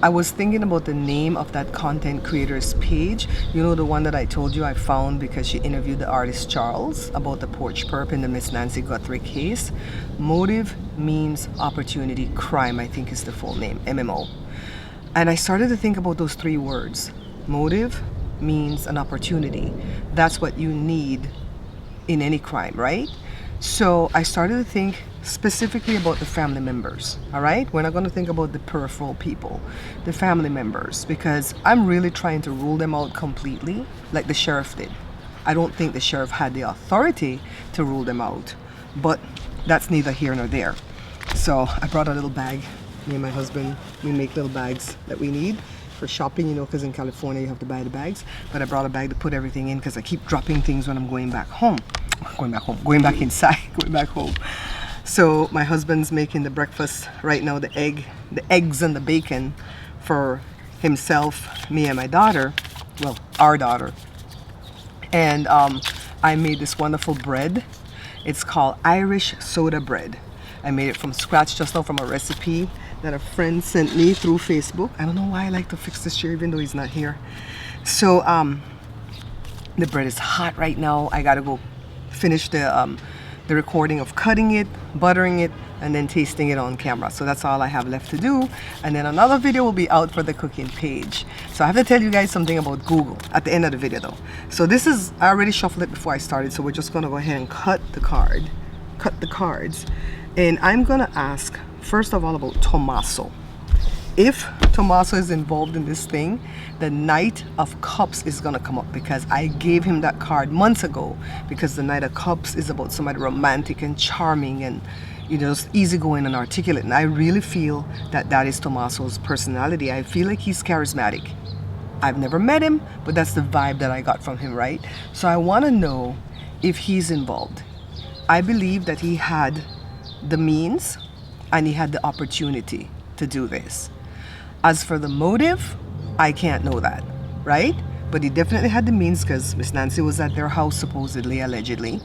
I was thinking about the name of that content creator's page. You know, the one that I told you I found because she interviewed the artist Charles about the porch perp in the Miss Nancy Guthrie case. Motive means opportunity crime, I think is the full name, MMO. And I started to think about those three words. Motive means an opportunity. That's what you need in any crime, right? So I started to think specifically about the family members, all right? We're not going to think about the peripheral people, the family members, because I'm really trying to rule them out completely, like the sheriff did. I don't think the sheriff had the authority to rule them out, but that's neither here nor there. So I brought a little bag. Me and my husband, we make little bags that we need for shopping, you know, because in California you have to buy the bags. But I brought a bag to put everything in because I keep dropping things when I'm going back home. Going back inside, going back home. So my husband's making the breakfast right now, the eggs and the bacon for himself, me and my daughter, well, our daughter. And I made this wonderful bread. It's called Irish soda bread. I made it from scratch just now from a recipe that a friend sent me through Facebook. I don't know why I like to fix this chair even though he's not here. So the bread is hot right now. I gotta go finish the recording of cutting it, buttering it, and then tasting it on camera. So that's all I have left to do. And then another video will be out for the cooking page. So I have to tell you guys something about Google at the end of the video though. So this is, I already shuffled it before I started, so we're just gonna go ahead and cut the cards. And I'm gonna ask, first of all, about Tomasso. If Tomasso is involved in this thing, the Knight of Cups is gonna come up because I gave him that card months ago because the Knight of Cups is about somebody romantic and charming and, you know, just easygoing and articulate. And I really feel that that is Tomasso's personality. I feel like he's charismatic. I've never met him, but that's the vibe that I got from him, right? So I wanna know if he's involved. I believe that he had the means and he had the opportunity to do this. As for the motive, I can't know that, right? But he definitely had the means because Miss Nancy was at their house supposedly, allegedly.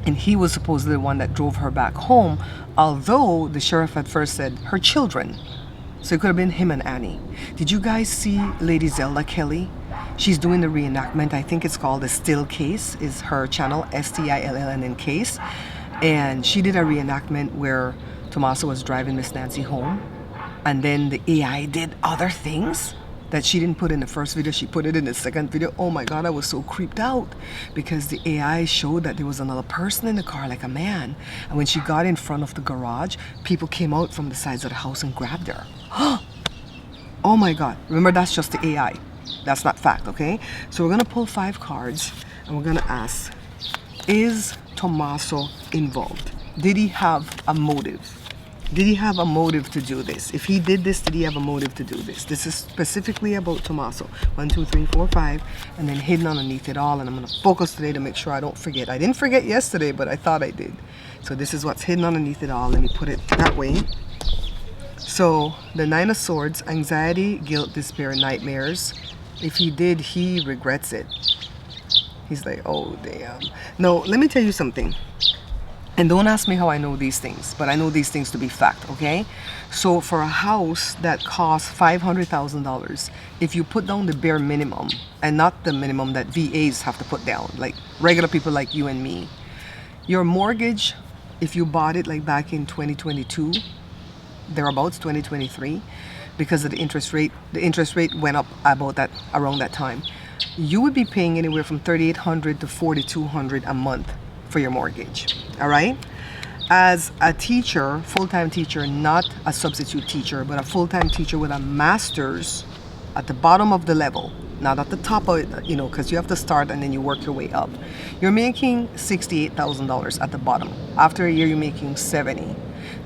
And he was supposedly the one that drove her back home, although the sheriff at first said her children. So it could have been him and Annie. Did you guys see Lady Zelda Kelly? She's doing the reenactment. I think it's called The Still Case, is her channel, STILLNN case. And she did a reenactment where Tomasso was driving Miss Nancy home. And then the AI did other things that she didn't put in the first video. She put it in the second video. Oh my God, I was so creeped out because the AI showed that there was another person in the car, like a man. And when she got in front of the garage, people came out from the sides of the house and grabbed her. Oh my God. Remember, that's just the AI. That's not fact, okay? So we're gonna pull 5 cards and we're gonna ask, is Tomasso involved? Did he have a motive? Did he have a motive to do this? If he did this, did he have a motive to do this? This is specifically about Tomasso. 1, 2, 3, 4, 5, and then hidden underneath it all. And I'm gonna focus today to make sure I don't forget. I didn't forget yesterday, but I thought I did. So this is what's hidden underneath it all. Let me put it that way. So the 9 of Swords, anxiety, guilt, despair, nightmares. If he did, he regrets it. He's like, oh damn. No, let me tell you something. And don't ask me how I know these things, but I know these things to be fact, okay? So for a house that costs $500,000, if you put down the bare minimum, and not the minimum that VAs have to put down, like regular people like you and me, your mortgage, if you bought it like back in 2022, thereabouts 2023, because of the interest rate went up about that, around that time, you would be paying anywhere from $3,800 to $4,200 a month for your mortgage. All right, as a teacher, full-time teacher, not a substitute teacher, but a full-time teacher with a master's at the bottom of the level, not at the top of it, you know, because you have to start and then you work your way up. You're making $68,000 at the bottom. After a year, you're making $70,000.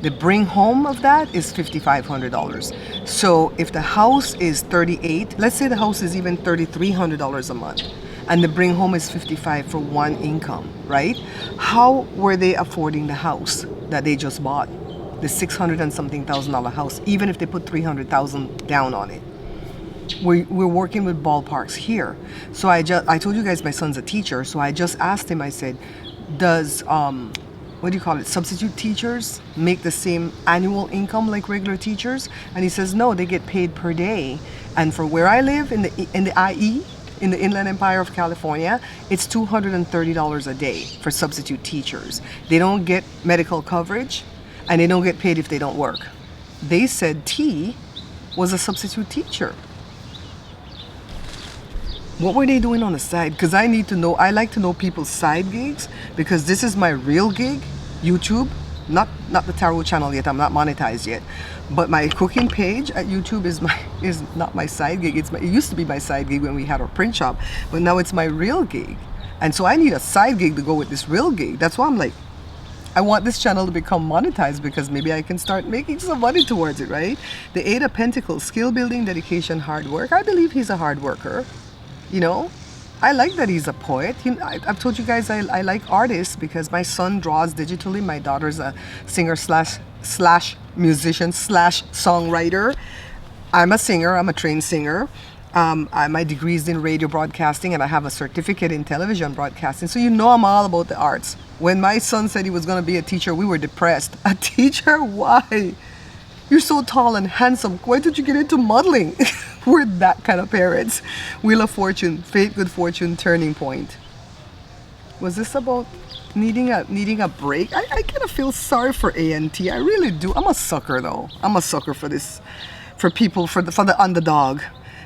The bring home of that is $5,500. So if the house is $38,000, let's say the house is even $3,300 a month, and the bring home is $55,000 for one income, right? How were they affording the house that they just bought? The $600 and something thousand house, even if they put $300,000 down on it. We're working with ballparks here. So I told you guys my son's a teacher, so I just asked him, I said, does what do you call it, substitute teachers make the same annual income like regular teachers? And he says no, they get paid per day. And for where I live in the IE, in the Inland Empire of California, it's $230 a day for substitute teachers. They don't get medical coverage and they don't get paid if they don't work. They said T was a substitute teacher. What were they doing on the side? Because I need to know, I like to know people's side gigs, because this is my real gig, YouTube, not the tarot channel yet, I'm not monetized yet. But my cooking page at YouTube is not my side gig. It used to be my side gig when we had our print shop, but now it's my real gig. And so I need a side gig to go with this real gig. That's why I'm like, I want this channel to become monetized, because maybe I can start making some money towards it, right? The Eight of Pentacles, skill building, dedication, hard work. I believe he's a hard worker. You know, I like that he's a poet. I've told you guys I like artists because my son draws digitally. My daughter's a singer slash musician slash songwriter. I'm a singer. I'm a trained singer. My degree is in radio broadcasting, and I have a certificate in television broadcasting. So you know I'm all about the arts. When my son said he was going to be a teacher, we were depressed. A teacher? Why? You're so tall and handsome. Why did you get into modeling? We're that kind of parents. Wheel of Fortune, fate, good fortune, turning point. Was this about needing a break? I kind of feel sorry for ANT. I really do. I'm a sucker though. I'm a sucker for this, for people, for the underdog.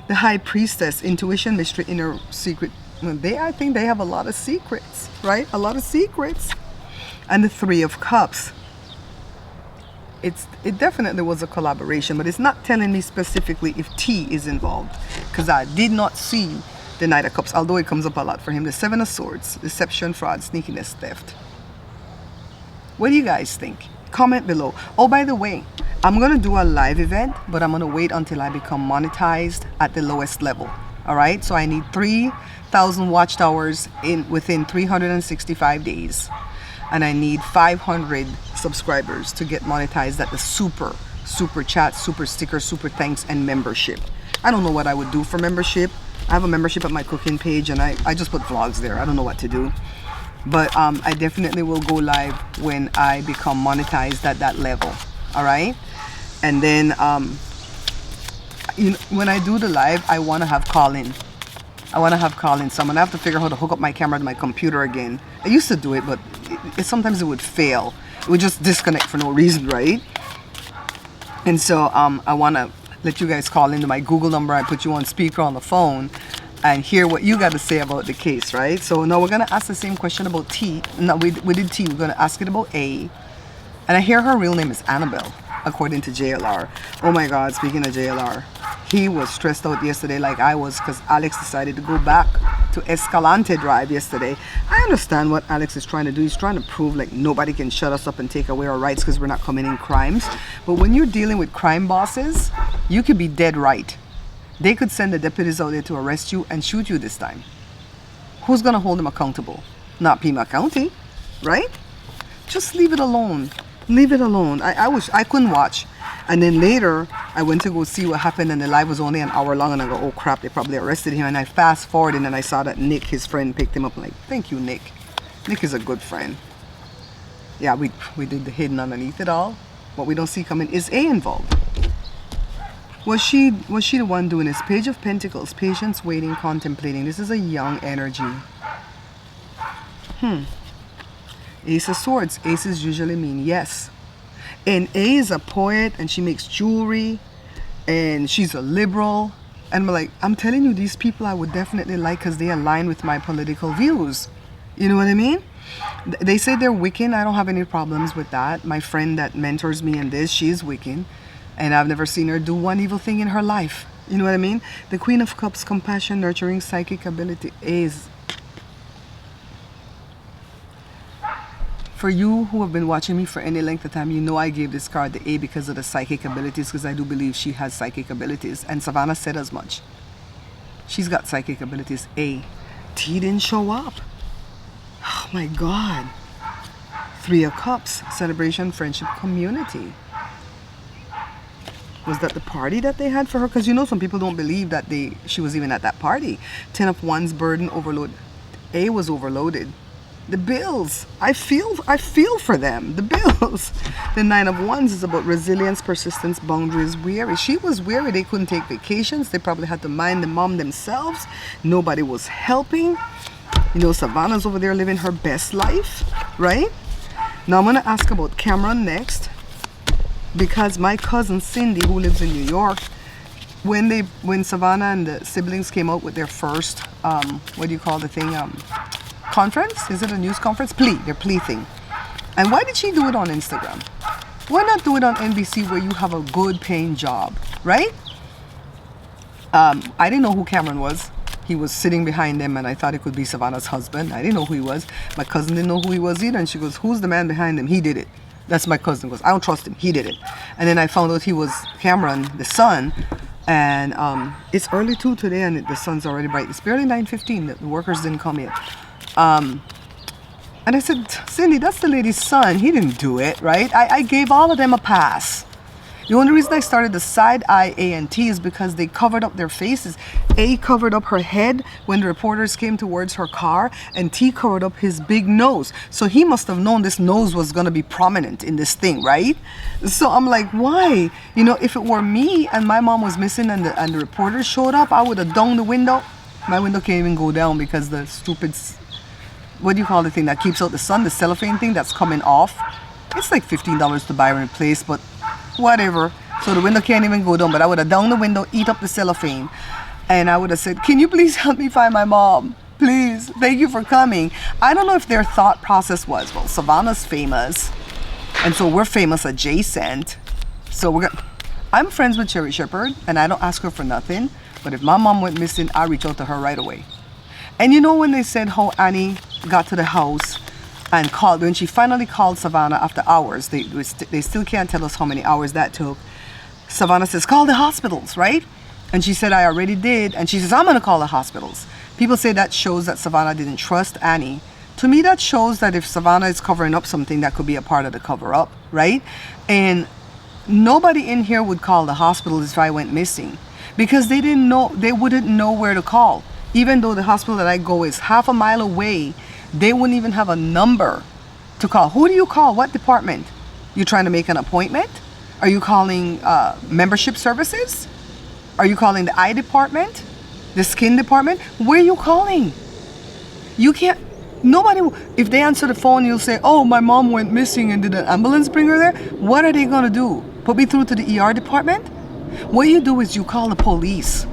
The High Priestess, intuition, mystery, inner secret. I think they have a lot of secrets, right? A lot of secrets. And the Three of Cups. It definitely was a collaboration, but it's not telling me specifically if T is involved, because I did not see the Knight of Cups, although it comes up a lot for him. The Seven of Swords, deception, fraud, sneakiness, theft. What do you guys think? Comment below. Oh, by the way, I'm going to do a live event, but I'm going to wait until I become monetized at the lowest level. All right, so I need 3,000 watchtowers within 365 days. And I need 500 subscribers to get monetized at the super chat, super sticker, super thanks, and membership. I don't know what I would do for membership. I have a membership at my cooking page, and I just put vlogs there. I don't know what to do. But I definitely will go live when I become monetized at that level. All right? And then when I do the live, I want to have call-in. So I'm gonna have to figure out how to hook up my camera to my computer again. I used to do it, but sometimes it would fail. It would just disconnect for no reason, right? And so I want to let you guys call into my Google number. I put you on speaker on the phone and hear what you got to say about the case, right? So now we're gonna ask the same question about T. No, we did T. We're gonna ask it about A. And I hear her real name is Annabelle, according to JLR. Oh my God, speaking of JLR. He was stressed out yesterday like I was, because Alex decided to go back to Escalante Drive yesterday. I understand what Alex is trying to do. He's trying to prove like nobody can shut us up and take away our rights because we're not committing crimes. But when you're dealing with crime bosses, you could be dead right. They could send the deputies out there to arrest you and shoot you this time. Who's going to hold them accountable? Not Pima County, right? Just leave it alone. Leave it alone. I couldn't watch. And then later, I went to go see what happened, and the live was only an hour long, and I go, oh crap, they probably arrested him. And I fast forwarded, and I saw that Nick, his friend, picked him up. I'm like, thank you, Nick. Nick is a good friend. Yeah, we did the hidden underneath it all. What we don't see coming. Is A involved? Was she the one doing this? Page of Pentacles, patience, waiting, contemplating. This is a young energy. Ace of Swords. Aces usually mean yes. And A is a poet, and she makes jewelry, and she's a liberal. And I'm like, I'm telling you, these people I would definitely like because they align with my political views. You know what I mean? They say they're Wiccan. I don't have any problems with that. My friend that mentors me in this, she's Wiccan. And I've never seen her do one evil thing in her life. You know what I mean? The Queen of Cups, compassion, nurturing, psychic ability. A is... For you who have been watching me for any length of time, you know I gave this card the A because of the psychic abilities, because I do believe she has psychic abilities. And Savannah said as much. She's got psychic abilities. A. T didn't show up. Oh my God. Three of Cups, celebration, friendship, community. Was that the party that they had for her? Because you know some people don't believe that she was even at that party. Ten of Wands, burden, overload. A was overloaded. The bills. I feel for them. The bills. The Nine of Wands is about resilience, persistence, boundaries, weary. She was weary. They couldn't take vacations. They probably had to mind the mom themselves. Nobody was helping. You know, Savannah's over there living her best life, right? Now I'm gonna ask about Cameron next, because my cousin Cindy, who lives in New York, when Savannah and the siblings came out with their first what do you call the thing, conference? Is it a news conference? Their plea thing. And why did she do it on Instagram? Why not do it on NBC where you have a good paying job, right? I didn't know who Cameron was. He was sitting behind them and I thought it could be Savannah's husband. I didn't know who he was. My cousin didn't know who he was either, and she goes, who's the man behind him? He did it. That's my cousin. Goes, I don't trust him. He did it. And then I found out he was Cameron, the son. And it's early too today, and the sun's already bright. It's barely 9:15. The workers didn't come yet. And I said, Cindy, that's the lady's son. He didn't do it, right? I gave all of them a pass. The only reason I started the side eye A and T is because they covered up their faces. A covered up her head when the reporters came towards her car, and T covered up his big nose. So he must have known this nose was going to be prominent in this thing, right? So I'm like, why? You know, if it were me and my mom was missing and the reporters showed up, I would have done the window. My window can't even go down because the stupid, what do you call the thing that keeps out the sun, the cellophane thing that's coming off. It's like $15 to buy and replace, but whatever. So the window can't even go down, but I would have down the window, eat up the cellophane, and I would have said, can you please help me find my mom? Please, thank you for coming. I don't know if their thought process was, well, Savannah's famous, and so we're famous adjacent. So I'm friends with Cherry Shepherd, and I don't ask her for nothing, but if my mom went missing, I reach out to her right away. And you know when they said how Annie got to the house and called, when she finally called Savannah after hours, they still can't tell us how many hours that took. Savannah says, call the hospitals, right? And she said, I already did. And she says, I'm gonna call the hospitals. People say that shows that Savannah didn't trust Annie. To me, that shows that if Savannah is covering up something, that could be a part of the cover up, right? And nobody in here would call the hospitals if I went missing, because they didn't know, they wouldn't know where to call. Even though the hospital that I go is half a mile away, they wouldn't even have a number to call. Who do you call? What department? You trying to make an appointment? Are you calling membership services? Are you calling the eye department? The skin department? Where are you calling? You can't, nobody, if they answer the phone, you'll say, oh, my mom went missing and did an ambulance bring her there? What are they gonna do? Put me through to the ER department? What you do is you call the police,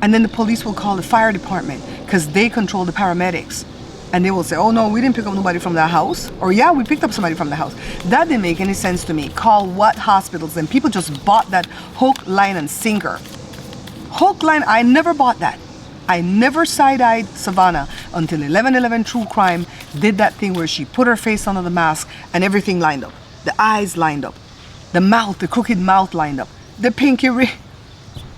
and then the police will call the fire department because they control the paramedics. And they will say, oh no, we didn't pick up nobody from that house. Or yeah, we picked up somebody from the house. That didn't make any sense to me. Call what hospitals? And people just bought that hook, line, and sinker. Hook, line, I never bought that. I never side-eyed Savannah until 11/11 True Crime did that thing where she put her face under the mask and everything lined up. The eyes lined up. The mouth, the crooked mouth lined up. The pinky ring.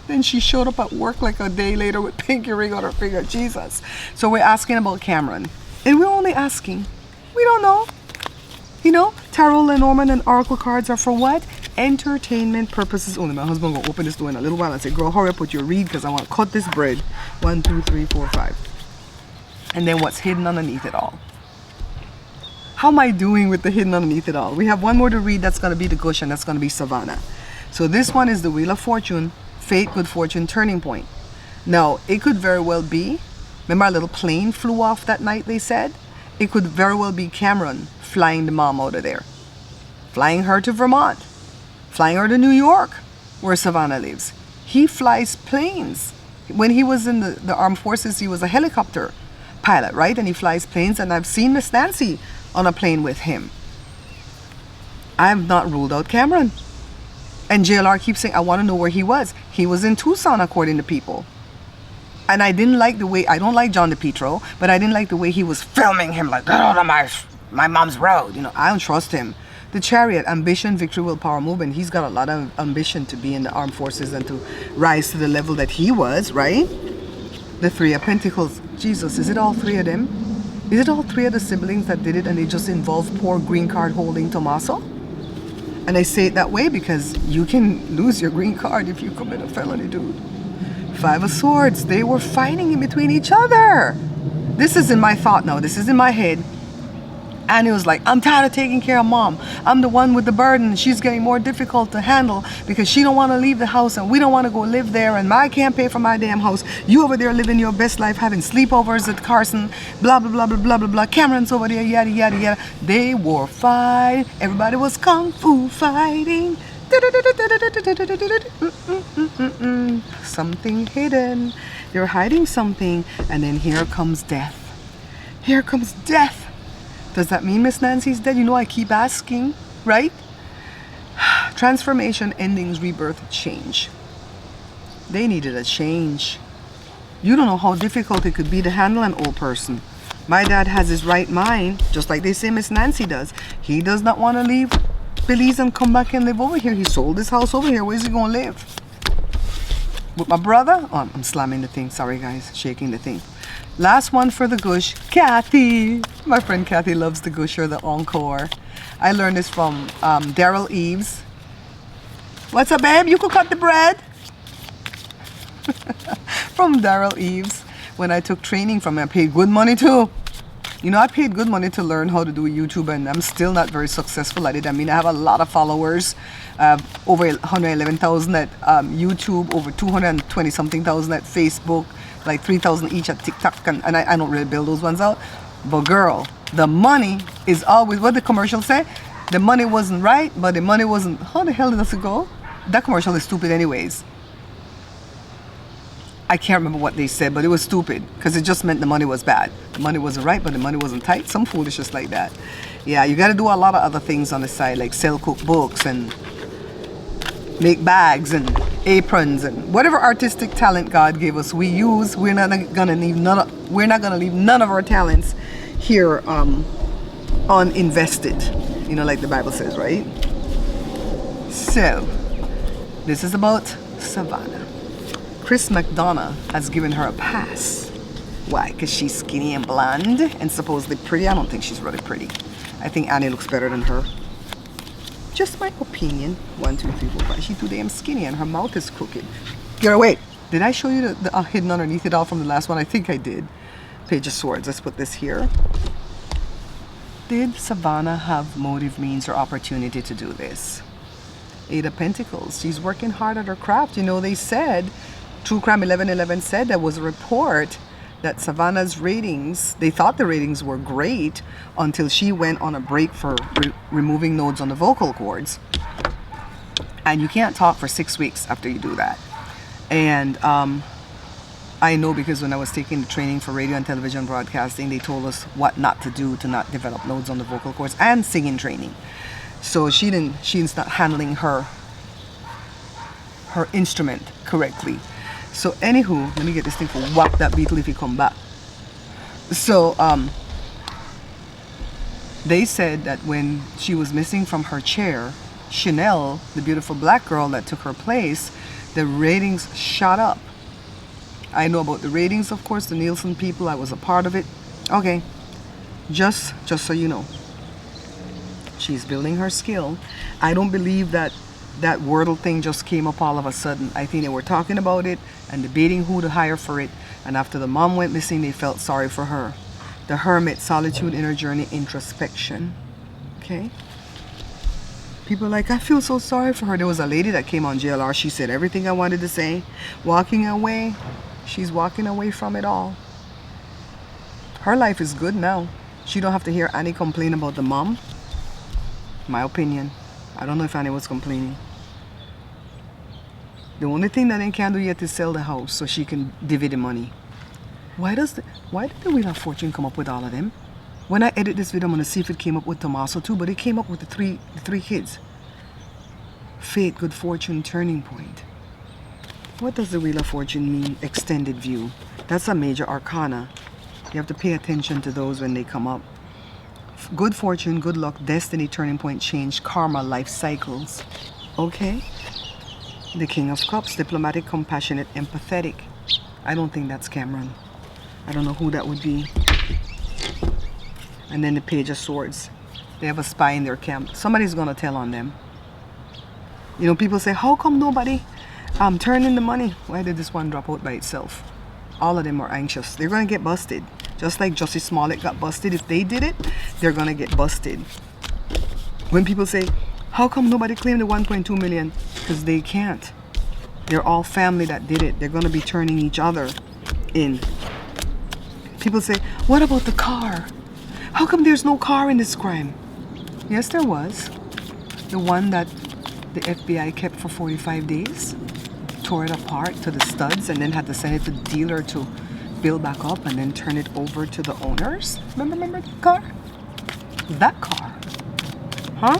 Then she showed up at work like a day later with pinky ring on her finger. Jesus. So we're asking about Cameron. And we're only asking. We don't know. You know, tarot, Lenormand, and oracle cards are for what? Entertainment purposes only. My husband will open this door in a little while and say, girl, hurry up with your read because I want to cut this bread. 1, 2, 3, 4, 5. And then what's hidden underneath it all? How am I doing with the hidden underneath it all? We have one more to read. That's going to be the Gush, and that's going to be Savannah. So this one is the Wheel of Fortune, Fate, Good Fortune, Turning Point. Now, it could very well be, remember our little plane flew off that night, they said? It could very well be Cameron flying the mom out of there. Flying her to Vermont. Flying her to New York, where Savannah lives. He flies planes. When he was in the armed forces, he was a helicopter pilot, right? And he flies planes, and I've seen Miss Nancy on a plane with him. I have not ruled out Cameron. And JLR keeps saying, I want to know where he was. He was in Tucson, according to people. And I didn't like the way, I don't like John DePietro, but I didn't like the way he was filming him like, get out of my mom's road. You know, I don't trust him. The Chariot, ambition, victory, willpower, movement. He's got a lot of ambition to be in the armed forces and to rise to the level that he was, right? The Three of Pentacles. Jesus, is it all three of them? Is it all three of the siblings that did it and they just involved poor green card holding Tomasso? And I say it that way because you can lose your green card if you commit a felony, dude. Five of Swords. They were fighting in between each other. This is in my thought now. This is in my head. Annie was like, I'm tired of taking care of mom. I'm the one with the burden. She's getting more difficult to handle because she don't want to leave the house and we don't want to go live there and I can't pay for my damn house. You over there living your best life, having sleepovers at Carson, blah, blah, blah, blah, blah, blah, blah. Cameron's over there, yada, yada, yada. They were fighting. Everybody was kung fu fighting. Something hidden. They're hiding something, and then here comes death. Here comes death. Does that mean Miss Nancy's dead? You know I keep asking, right? Transformation, endings, rebirth, change. They needed a change. You don't know how difficult it could be to handle an old person. My dad has his right mind, just like they say Miss Nancy does. He does not want to leave Belize and come back and live over here. He sold his house over here. Where's he going to live? With my brother? Oh, I'm slamming the thing. Sorry, guys. Shaking the thing. Last one for the gush. Kathy. My friend Kathy loves the gush or the encore. I learned this from Daryl Eves. What's up, babe? You could cut the bread. From Daryl Eves. When I took training from him, I paid good money too. You know, I paid good money to learn how to do YouTube, and I'm still not very successful at it. I mean, I have a lot of followers, over 111,000 at YouTube, over 220 something thousand at Facebook, like 3,000 each at TikTok, and I don't really build those ones out. But girl, the money is always, what the commercial say? The money wasn't right, but the money wasn't, how the hell does it go? That commercial is stupid anyways. I can't remember what they said, but it was stupid because it just meant the money was bad. The money wasn't right, but the money wasn't tight. Some foolishness like that. Yeah, you got to do a lot of other things on the side, like sell cookbooks and make bags and aprons and whatever artistic talent God gave us. We use. We're not gonna leave none of our talents here uninvested. You know, like the Bible says, right? So this is about Savannah. Chris McDonough has given her a pass. Why? Because she's skinny and blonde and supposedly pretty. I don't think she's really pretty. I think Annie looks better than her. Just my opinion. 1, 2, 3, 4, 5. She's too damn skinny and her mouth is crooked. Girl, wait. Did I show you the hidden underneath it all from the last one? I think I did. Page of Swords. Let's put this here. Did Savannah have motive, means, or opportunity to do this? 8 of Pentacles. She's working hard at her craft. You know, they said, True Crime 1111 said there was a report that Savannah's ratings, they thought the ratings were great until she went on a break for removing nodes on the vocal cords. And you can't talk for 6 weeks after you do that. And I know because when I was taking the training for radio and television broadcasting, they told us what not to do to not develop nodes on the vocal cords, and singing training. So she's not handling her instrument correctly. So anywho, let me get this thing for whack that beetle if he come back. So they said that when she was missing from her chair, Chanel, the beautiful black girl that took her place, the ratings shot up. I know about the ratings, of course, the Nielsen people. I was a part of it. Okay, just so you know. She's building her skill. I don't believe that Wordle thing just came up all of a sudden. I think they were talking about it and debating who to hire for it. And after the mom went missing, they felt sorry for her. The Hermit, solitude, inner journey, introspection. Okay? People are like, I feel so sorry for her. There was a lady that came on JLR. She said everything I wanted to say. Walking away. She's walking away from it all. Her life is good now. She don't have to hear Annie complain about the mom. My opinion. I don't know if Annie was complaining. The only thing that they can do yet is sell the house so she can divvy the money. Why did the Wheel of Fortune come up with all of them? When I edit this video, I'm going to see if it came up with Tomasso too, but it came up with the three kids. Fate, good fortune, turning point. What does the Wheel of Fortune mean? Extended view. That's a major arcana. You have to pay attention to those when they come up. Good fortune, good luck, destiny, turning point, change, karma, life cycles. Okay? The King of Cups, diplomatic, compassionate, empathetic. I don't think that's Cameron. I don't know who that would be. And then the Page of Swords. They have a spy in their camp. Somebody's gonna tell on them. You know, people say, how come nobody turned in the money? Why did this one drop out by itself? All of them are anxious. They're gonna get busted. Just like Jussie Smollett got busted. If they did it, they're gonna get busted. When people say, how come nobody claimed the 1.2 million? Because they can't. They're all family that did it. They're gonna be turning each other in. People say, what about the car? How come there's no car in this crime? Yes, there was. The one that the FBI kept for 45 days, tore it apart to the studs, and then had to send it to the dealer to build back up and then turn it over to the owners. Remember the car? That car. Huh?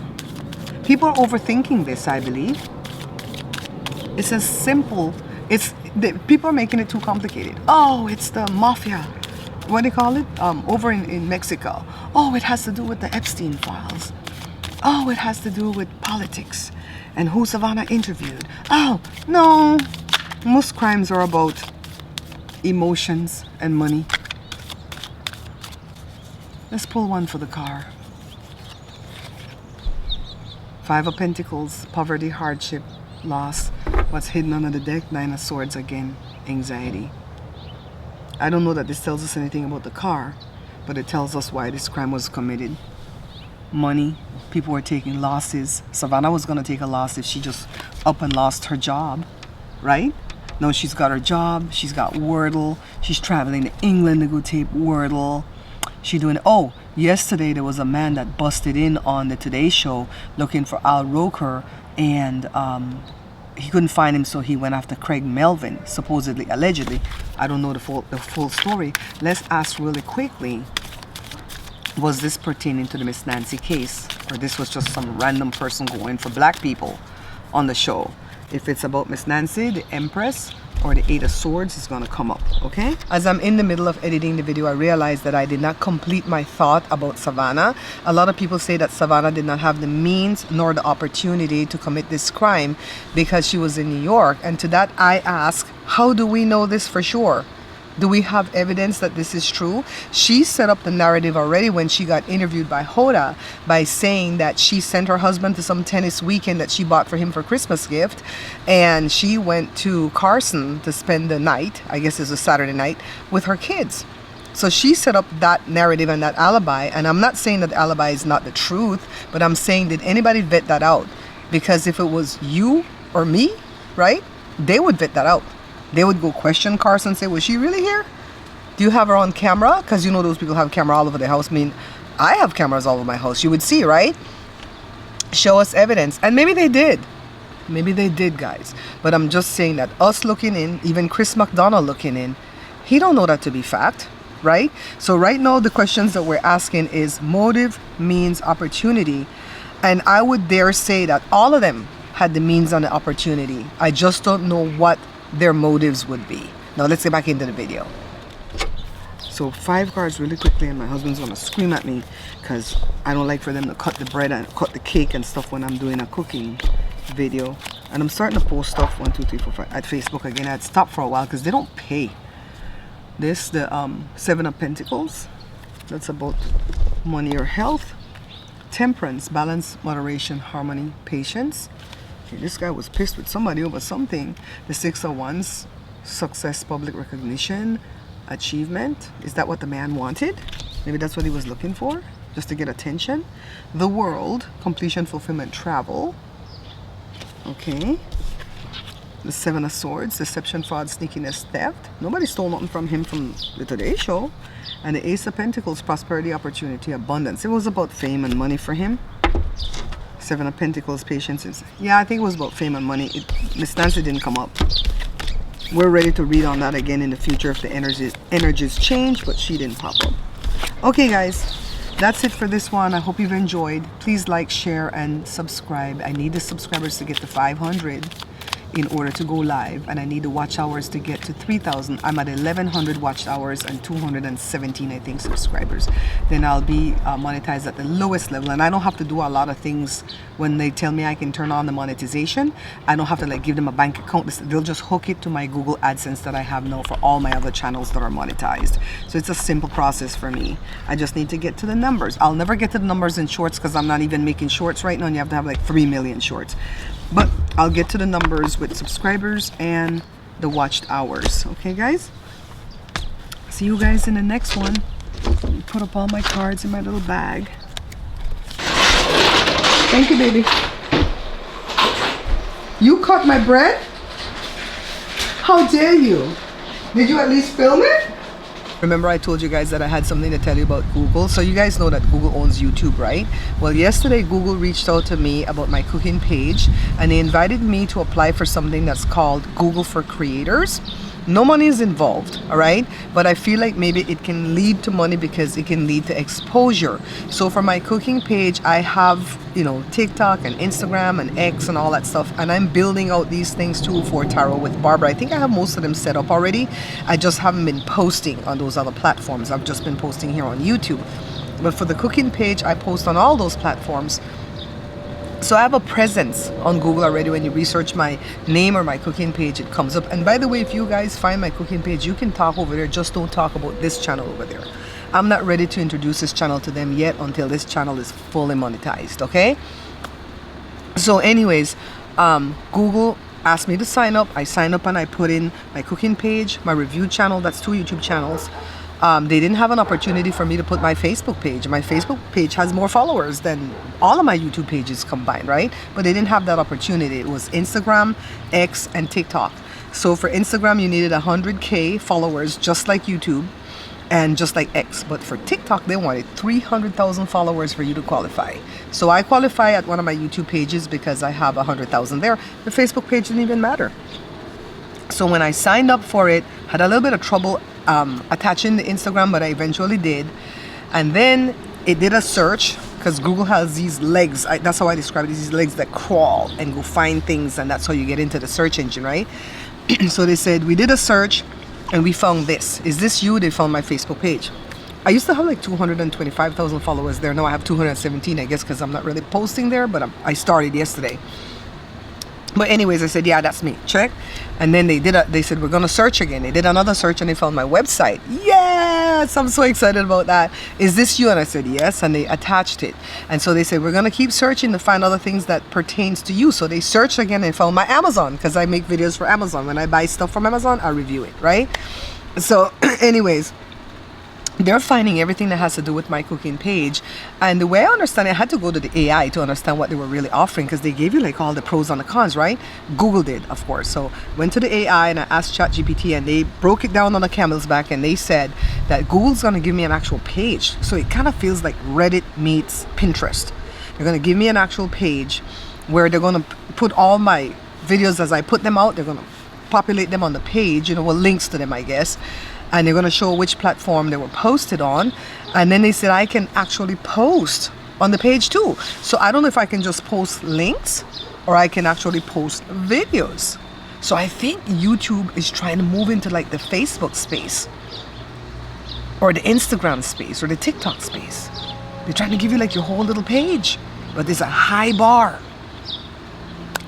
People are overthinking this, I believe. It's as simple. People are making it too complicated. Oh, it's the mafia. What do you call it? Over in Mexico. Oh, it has to do with the Epstein files. Oh, it has to do with politics and who Savannah interviewed. Oh, no. Most crimes are about emotions and money. Let's pull one for the car. 5 of Pentacles, poverty, hardship, loss. What's hidden under the deck? 9 of Swords again, anxiety. I don't know that this tells us anything about the car, but it tells us why this crime was committed. Money, people were taking losses. Savannah was going to take a loss if she just up and lost her job, right? No, she's got her job, she's got Wordle, she's traveling to England to go tape Wordle. She's doing, oh, yesterday there was a man that busted in on the Today Show looking for Al Roker, and he couldn't find him, so he went after Craig Melvin, supposedly, allegedly. I don't know the full story. Let's ask really quickly, was this pertaining to the Miss Nancy case, or this was just some random person going for black people on the show? If it's about Miss Nancy, the Empress, or the 8 of Swords is going to come up, okay? As I'm in the middle of editing the video, I realized that I did not complete my thought about Savannah. A lot of people say that Savannah did not have the means nor the opportunity to commit this crime because she was in New York. And to that I ask, how do we know this for sure? Do we have evidence that this is true? She set up the narrative already when she got interviewed by Hoda by saying that she sent her husband to some tennis weekend that she bought for him for Christmas gift, and she went to Carson to spend the night, I guess it's a Saturday night, with her kids. So she set up that narrative and that alibi, and I'm not saying that the alibi is not the truth, but I'm saying, did anybody vet that out? Because if it was you or me, right, they would vet that out. They would go question Carson and say, was she really here? Do you have her on camera? Because you know those people have camera all over their house. I mean, I have cameras all over my house. You would see, right? Show us evidence. And maybe they did. Maybe they did, guys. But I'm just saying that us looking in, even Chris McDonald looking in, he don't know that to be fact, right? So right now the questions that we're asking is motive, means, opportunity. And I would dare say that all of them had the means and the opportunity. I just don't know what their motives would be. Now let's get back into the video. So 5 cards really quickly, and my husband's gonna scream at me because I don't like for them to cut the bread and cut the cake and stuff when I'm doing a cooking video. And I'm starting to post stuff 1, 2, 3, 4, 5 at Facebook again. I had stopped for a while because they don't pay. This, the 7 of Pentacles, that's about money or health. Temperance, balance, moderation, harmony, patience. This guy was pissed with somebody over something. The 6 of Wands, success, public recognition, achievement. Is that what the man wanted? Maybe that's what he was looking for, just to get attention. The World, completion, fulfillment, travel. Okay. The 7 of Swords, deception, fraud, sneakiness, theft. Nobody stole nothing from him from the Today Show. And the Ace of Pentacles, prosperity, opportunity, abundance. It was about fame and money for him. 7 of Pentacles, patience. Yeah, I think it was about fame and money. Miss Nancy didn't come up. We're ready to read on that again in the future if the energies change, but she didn't pop up. Okay, guys, that's it for this one. I hope you've enjoyed. Please like, share, and subscribe. I need the subscribers to get to 500 in order to go live, and I need the watch hours to get to 3,000. I'm at 1,100 watch hours and 217, I think, subscribers. Then I'll be monetized at the lowest level, and I don't have to do a lot of things when they tell me I can turn on the monetization. I don't have to like give them a bank account. They'll just hook it to my Google AdSense that I have now for all my other channels that are monetized. So it's a simple process for me. I just need to get to the numbers. I'll never get to the numbers in shorts because I'm not even making shorts right now, and you have to have like 3 million shorts. But I'll get to the numbers with subscribers and the watched hours. Okay, guys? See see you guys in the next one. Put up all my cards in my little bag. Thank you, baby. You cut my bread? How dare you? Did you at least film it? Remember I told you guys that I had something to tell you about Google. So you guys know that Google owns YouTube, right? Well, yesterday Google reached out to me about my cooking page, and they invited me to apply for something that's called Google for Creators. No money is involved, all right? But I feel like maybe it can lead to money because it can lead to exposure. So for my cooking page, I have, you know, TikTok and Instagram and X and all that stuff. And I'm building out these things too for Tarot with Barbara. I think I have most of them set up already. I just haven't been posting on those other platforms. I've just been posting here on YouTube. But for the cooking page, I post on all those platforms. So I have a presence on Google already. When you research my name or my cooking page, it comes up. And by the way, if you guys find my cooking page, you can talk over there. Just don't talk about this channel over there. I'm not ready to introduce this channel to them yet until this channel is fully monetized, okay? So anyways, Google asked me to sign up. I signed up and I put in my cooking page, my review channel. That's 2 YouTube channels. They didn't have an opportunity for me to put my Facebook page. My Facebook page has more followers than all of my YouTube pages combined, right? But they didn't have that opportunity. It was Instagram, X, and TikTok. So for Instagram, you needed 100K followers, just like YouTube and just like X. But for TikTok, they wanted 300,000 followers for you to qualify. So I qualify at one of my YouTube pages because I have 100,000 there. The Facebook page didn't even matter. So when I signed up for it, had a little bit of trouble attaching the Instagram, but I eventually did. And then it did a search, because Google has these legs. That's how I describe it, these legs that crawl and go find things, and that's how you get into the search engine, right? So they said, we did a search and we found this. Is this you? They found my Facebook page. I used to have like 225,000 followers there. Now I have 217, I guess, because I'm not really posting there, but I started yesterday. But anyways, I said, yeah, that's me. Check. And then they said, we're going to search again. They did another search and they found my website. Yes, I'm so excited about that. Is this you? And I said, yes. And they attached it. And so they said, we're going to keep searching to find other things that pertains to you. So they searched again and found my Amazon, because I make videos for Amazon. When I buy stuff from Amazon, I review it, right? So anyways, they're finding everything that has to do with my cooking page. And the way I understand it, I had to go to the AI to understand what they were really offering, because they gave you like all the pros and the cons, right? Google did, of course. So went to the AI and I asked ChatGPT, and they broke it down on a camel's back, and they said that Google's going to give me an actual page. So it kind of feels like Reddit meets Pinterest. They're going to give me an actual page where they're going to put all my videos as I put them out. They're going to populate them on the page, you know, with links to them, I guess. And they're going to show which platform they were posted on. And then they said I can actually post on the page too. So I don't know if I can just post links or I can actually post videos. So I think YouTube is trying to move into like the Facebook space or the Instagram space or the TikTok space. They're trying to give you like your whole little page, but there's a high bar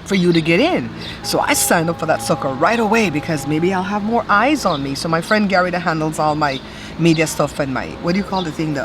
for you to get in. So I signed up for that sucker right away, because maybe I'll have more eyes on me. So my friend Gary that handles all my media stuff and my, what do you call the thing, the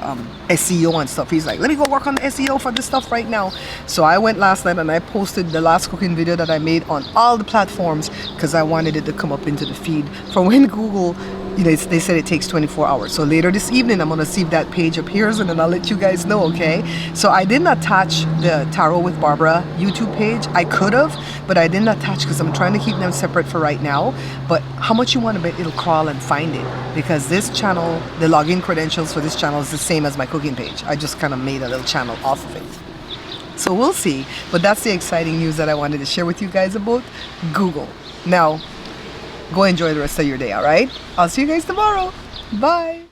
SEO and stuff, he's like, let me go work on the SEO for this stuff right now. So I went last night and I posted the last cooking video that I made on all the platforms, because I wanted it to come up into the feed for when Google, you know, they said it takes 24 hours. So later this evening, I'm going to see if that page appears, and then I'll let you guys know, okay? So I didn't attach the Tarot with Barbara YouTube page. I could have, but I didn't attach because I'm trying to keep them separate for right now. But how much you want to bet it'll crawl and find it? Because this channel, the login credentials for this channel is the same as my cooking page. I just kind of made a little channel off of it. So we'll see. But that's the exciting news that I wanted to share with you guys about Google. Now, go enjoy the rest of your day, all right? I'll see you guys tomorrow. Bye.